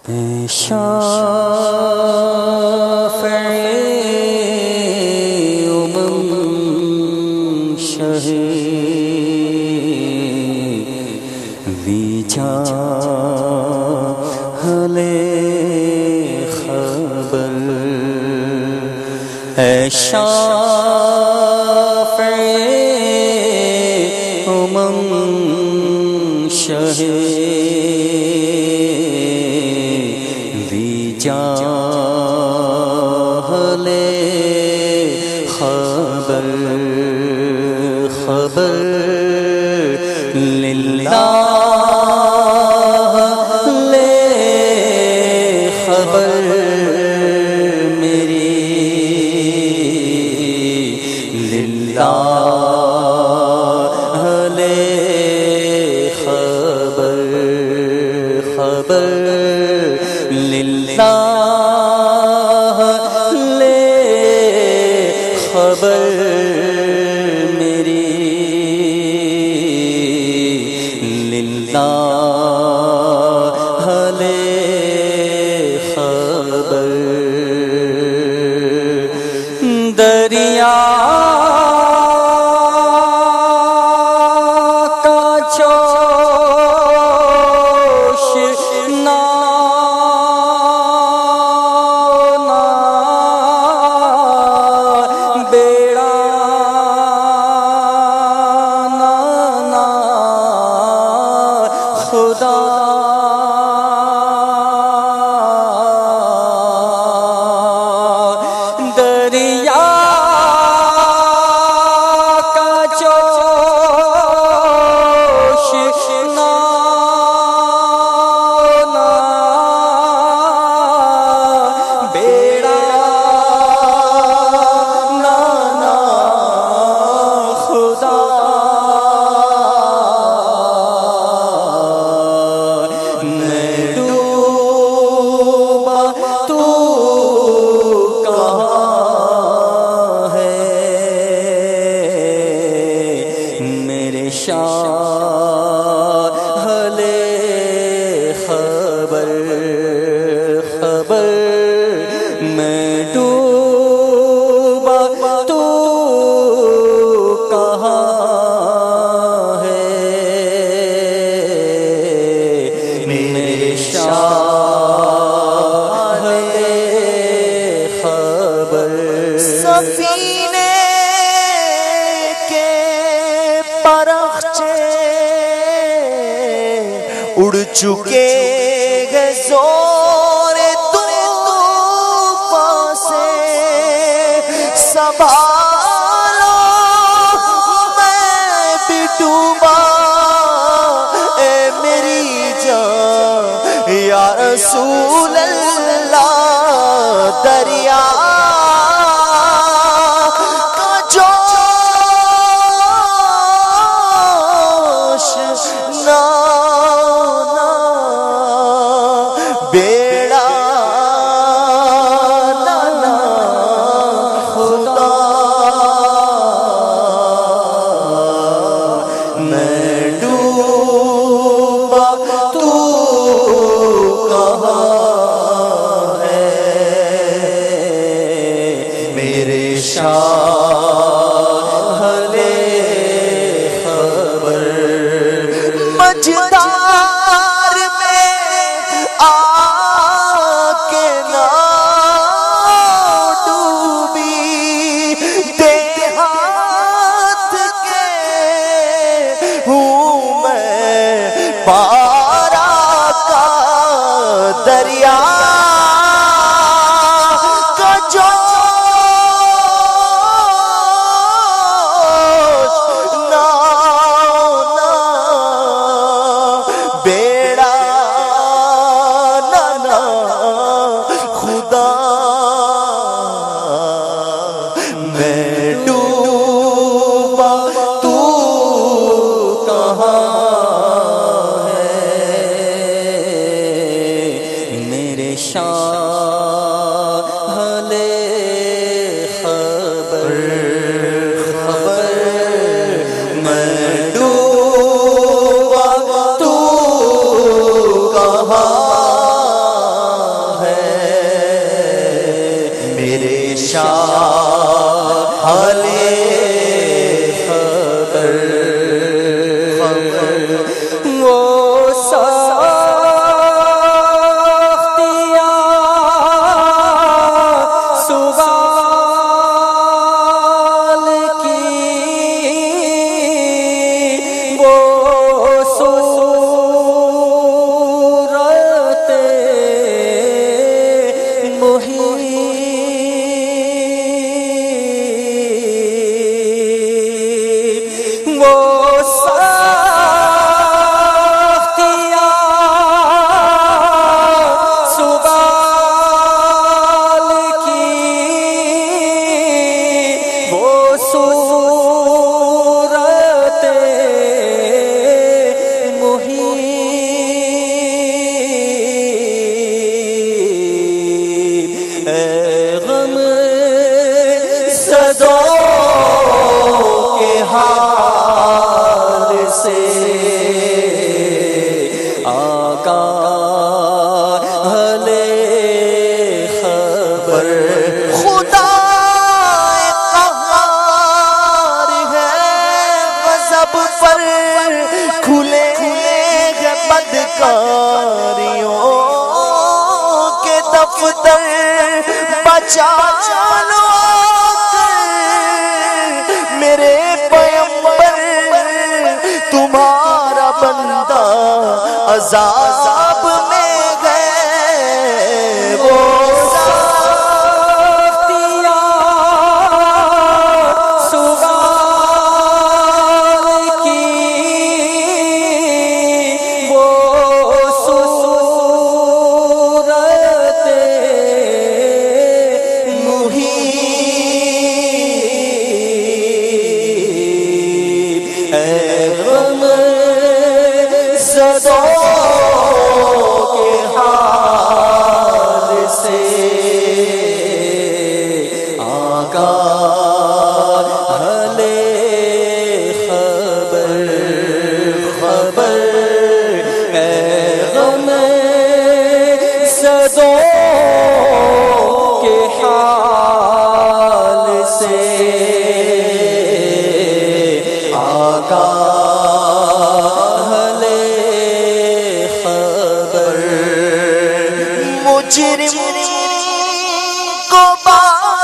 شافعِ امم شہ وجاہل خبر، اے شافعِ امم شہ وجاہل خبر، خبر للہ لے خبر میری للہ لے خبر، خبر للہ لے خبر میری للہ لے خبر، دریا کا جوش نہ بیڑا نہ خدا دریا کا جوش نہ بیڑا نہ خدا میں ڈوبا تو کہاں ہے میرے شاہل خبر، خبر میں ڈوبا تو کہاں ہے میرے شاہل خبر، سفینے کے پرخچے اڑ چکے گئے زور طوفان سے، سنبھالو میں بھی ڈوبا اے میری جان یا رسول اللہ، دریا کا جوش نہ بیڑا نہ خدا میں ڈوبا تو کہاں ہے میرے شاہل خبر، مجدار میں آ کے نہ ڈوبی، دیہات کے ہوں میں پارا کا دریا کا جوش نہ بیڑا نہ خدا میں ڈوبا تو کہاں ہے میرے شاہل خبر، خبر میں ڈوبا تو کہاں دفتر بچا لو میرے پیغمبر تمہارا بندہ عذاب میں گئے وہ مجرم کو بارگاہ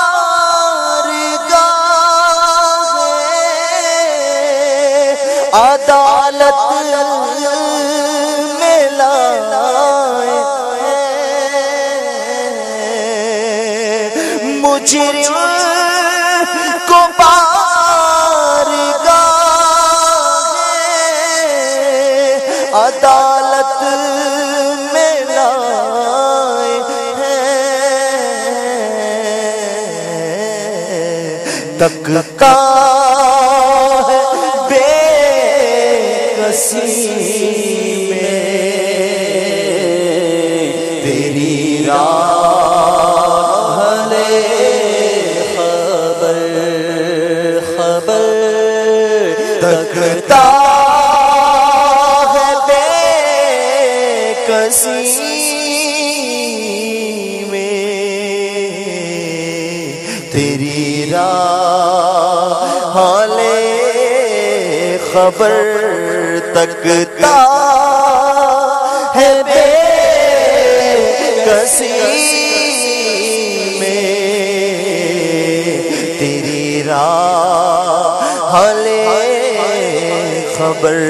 عدالت میں لائے مجرم کو بارگاہ عدالت میں لائے تکتا ہے بے کسی میں تیری راہ لے خبر خبر تکتا ہے بے کسی میں تیری راہ لے خبر تکتا ہے بے کسی میں تیری راہ لے خبر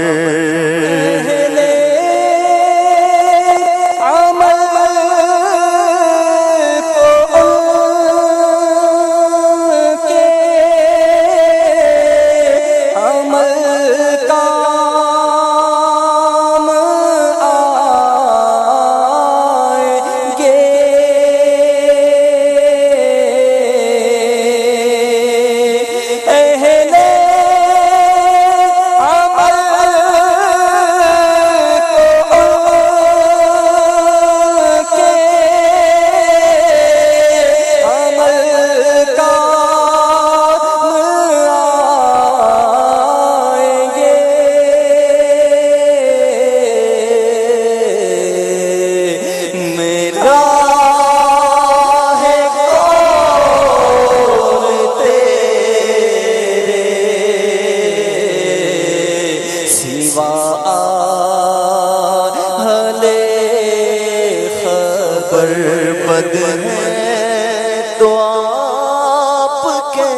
بد ہے تو آپ کے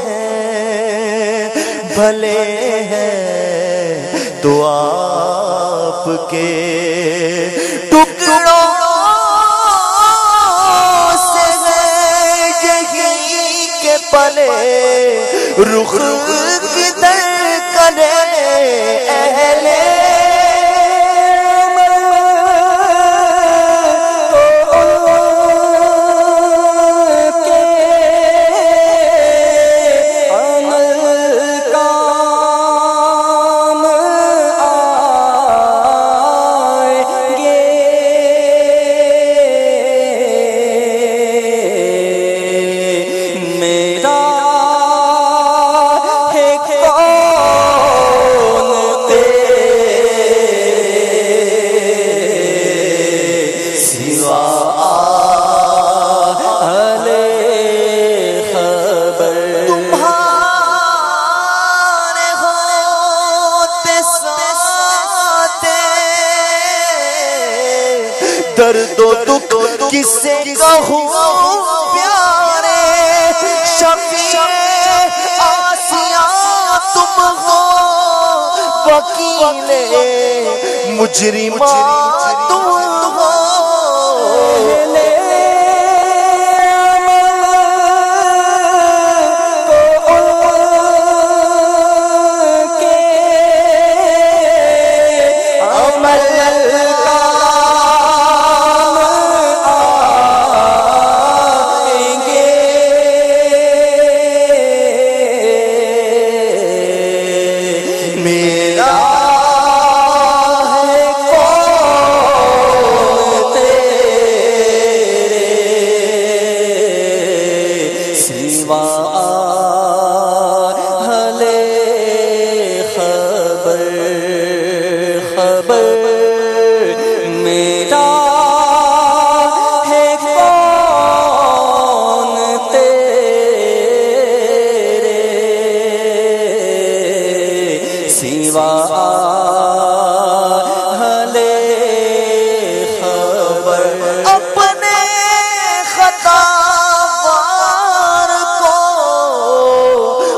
ہیں بھلے ہیں تو آپ کے ٹکڑوں سے یہی کے پلے رخ کدھر کرے اہل درد و دکھ کسے کہوں پیارے شفیع آسیاں تم ہو وکیل مجرماں تم ہو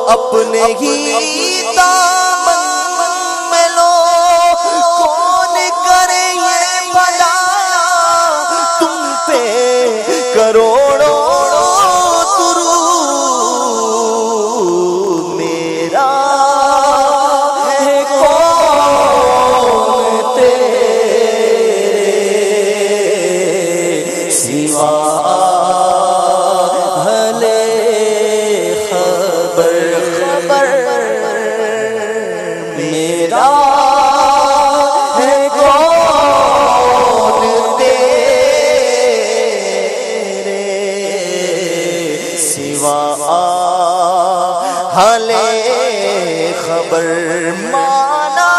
اپنے ہی دامن میں لو کون کرے یہ بھلا تم پہ کروڑوں درود میرا ہے کون تیرے سوا میرا ہے کون تیرے سوا حال خبر مانا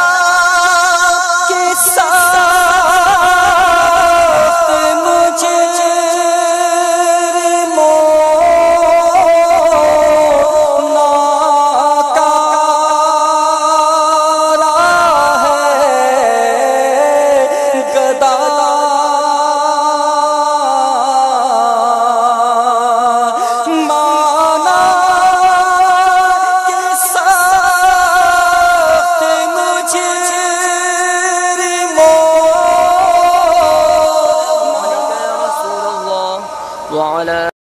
کے ساتھ مجھے